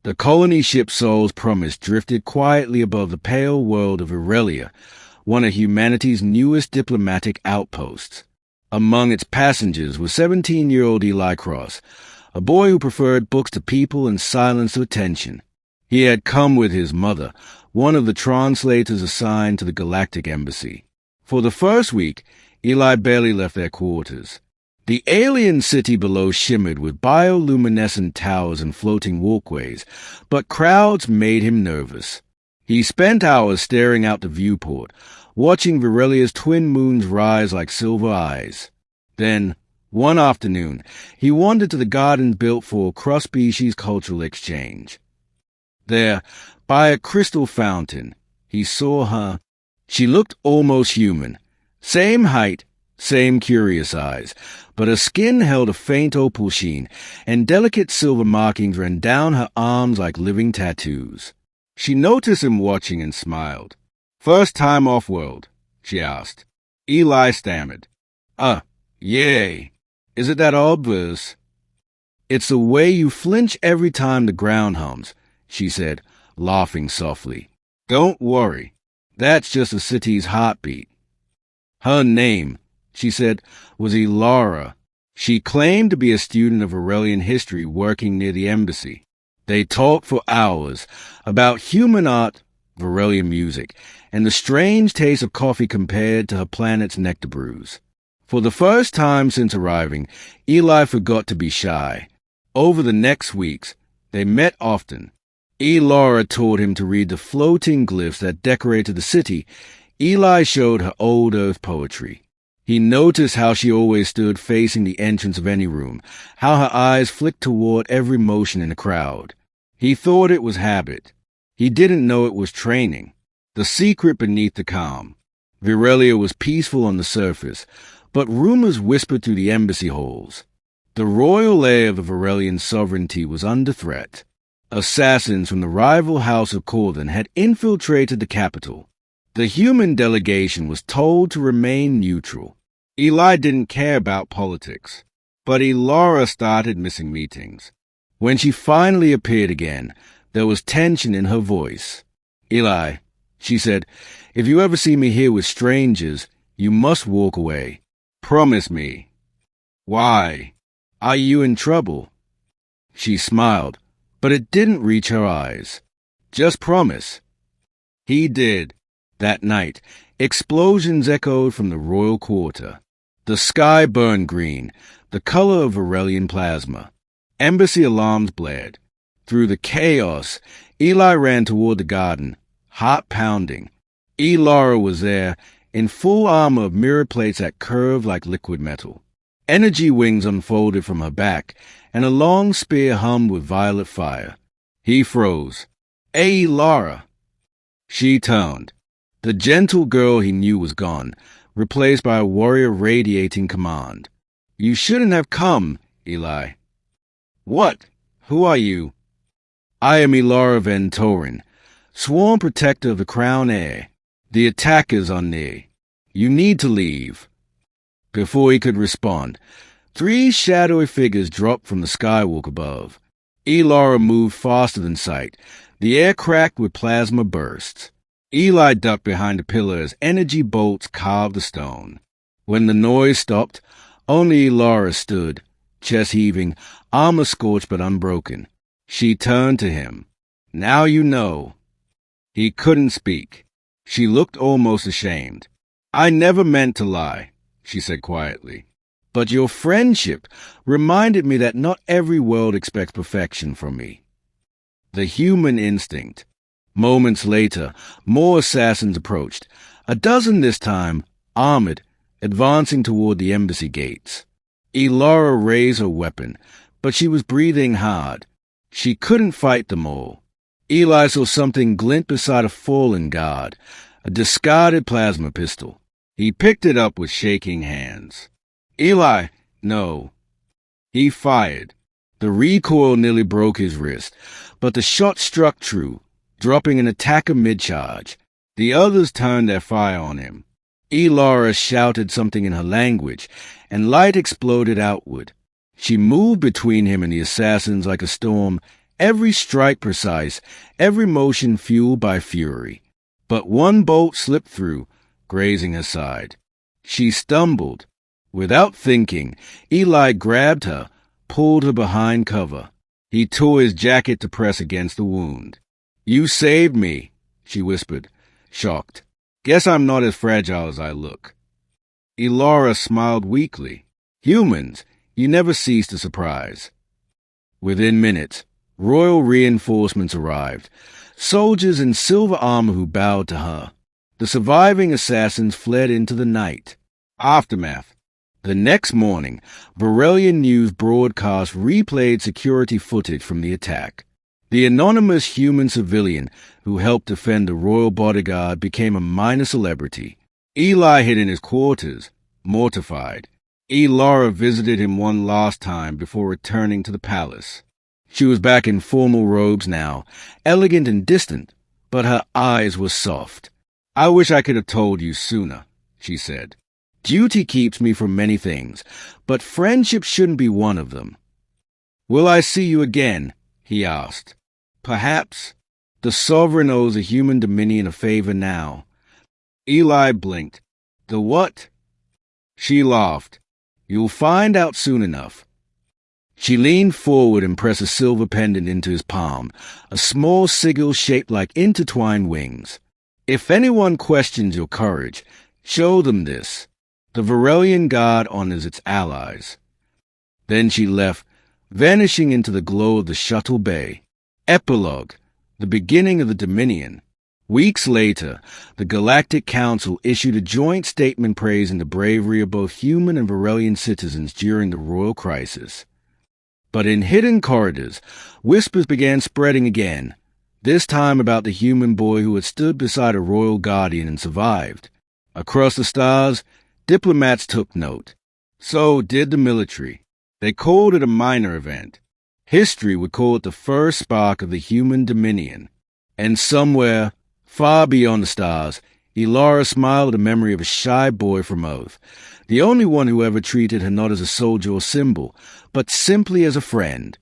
The colony ship Sol's Promise drifted quietly above the pale world of Aurelia, one of humanity's newest diplomatic outposts. Among its passengers was 17-year-old Eli Cross, a boy who preferred books to people and silence to attention. He had come with his mother, one of the translators assigned to the Galactic Embassy. For the first week, Eli barely left their quarters. The alien city below shimmered with bioluminescent towers and floating walkways, but crowds made him nervous. He spent hours staring out the viewport, watching Virelia's twin moons rise like silver eyes. Then, one afternoon, he wandered to the garden built for cross-species cultural exchange. There, by a crystal fountain, he saw her. She looked almost human. Same height, same curious eyes, but her skin held a faint opal sheen, and delicate silver markings ran down her arms like living tattoos. She noticed him watching and smiled. "First time off-world?" she asked. Eli stammered. Yay. Is it that obvious?" "It's the way you flinch every time the ground hums," she said, laughing softly. "Don't worry. That's just the city's heartbeat." Her name, she said, was Elara. She claimed to be a student of Aurelian history working near the embassy. They talked for hours about human art, Aurelian music, and the strange taste of coffee compared to her planet's nectar brews. For the first time since arriving, Eli forgot to be shy. Over the next weeks, they met often. Elara taught him to read the floating glyphs that decorated the city. Eli showed her old earth poetry. He noticed how she always stood facing the entrance of any room, how her eyes flicked toward every motion in the crowd. He thought it was habit. He didn't know it was training. The secret beneath the calm. Virelia was peaceful on the surface, but rumors whispered through the embassy halls. The royal heir of the Virelian sovereignty was under threat. Assassins from the rival house of Corvin had infiltrated the capital. The human delegation was told to remain neutral. Eli didn't care about politics, but Elara started missing meetings. When she finally appeared again, there was tension in her voice. "Eli," she said, "if you ever see me here with strangers, you must walk away. Promise me." "Why? Are you in trouble?" She smiled, but it didn't reach her eyes. "Just promise." He did. That night, explosions echoed from the royal quarter. The sky burned green, the color of Aurelian plasma. Embassy alarms blared. Through the chaos, Eli ran toward the garden, heart pounding. Elara was there, in full armor of mirror plates that curved like liquid metal. Energy wings unfolded from her back, and a long spear hummed with violet fire. He froze. "Hey, Elara!" She turned. The gentle girl he knew was gone, replaced by a warrior radiating command. "You shouldn't have come, Eli." "What? Who are you?" "I am Elara Ventorin, sworn protector of the crown heir. The attackers are near. You need to leave." Before he could respond, 3 shadowy figures dropped from the skywalk above. Elara moved faster than sight. The air cracked with plasma bursts. Eli ducked behind a pillar as energy bolts carved the stone. When the noise stopped, only Elara stood, chest heaving, armor scorched but unbroken. She turned to him. "Now you know." He couldn't speak. She looked almost ashamed. "I never meant to lie," she said quietly. "But your friendship reminded me that not every world expects perfection from me." The human instinct. Moments later, more assassins approached, a dozen this time, armored, advancing toward the embassy gates. Elara raised her weapon, but she was breathing hard. She couldn't fight them all. Eli saw something glint beside a fallen guard, a discarded plasma pistol. He picked it up with shaking hands. "Eli, no." He fired. The recoil nearly broke his wrist, but the shot struck true, dropping an attacker mid-charge. The others turned their fire on him. Elara shouted something in her language, and light exploded outward. She moved between him and the assassins like a storm, every strike precise, every motion fueled by fury. But one bolt slipped through, grazing her side. She stumbled. Without thinking, Eli grabbed her, pulled her behind cover. He tore his jacket to press against the wound. "You saved me," she whispered, shocked. "Guess I'm not as fragile as I look." Elara smiled weakly. "Humans, you never cease to surprise." Within minutes, royal reinforcements arrived, soldiers in silver armor who bowed to her. The surviving assassins fled into the night. Aftermath. The next morning, Borrelian News broadcast replayed security footage from the attack. The anonymous human civilian who helped defend the royal bodyguard became a minor celebrity. Eli hid in his quarters, mortified. Elara visited him one last time before returning to the palace. She was back in formal robes now, elegant and distant, but her eyes were soft. "I wish I could have told you sooner," she said. "Duty keeps me from many things, but friendship shouldn't be one of them." "Will I see you again?" he asked. "Perhaps. The sovereign owes a human dominion a favor now." Eli blinked. "The what?" She laughed. "You'll find out soon enough." She leaned forward and pressed a silver pendant into his palm, a small sigil shaped like intertwined wings. "If anyone questions your courage, show them this. The Varelian God honors its allies." Then she left, vanishing into the glow of the shuttle bay. Epilogue, the beginning of the Dominion. Weeks later, the Galactic Council issued a joint statement praising the bravery of both human and Varelian citizens during the royal crisis. But in hidden corridors, whispers began spreading again, this time about the human boy who had stood beside a royal guardian and survived. Across the stars, diplomats took note. So did the military. They called it a minor event. History would call it the first spark of the human dominion. And somewhere, far beyond the stars, Elara smiled at the memory of a shy boy from Earth, the only one who ever treated her not as a soldier or symbol, but simply as a friend.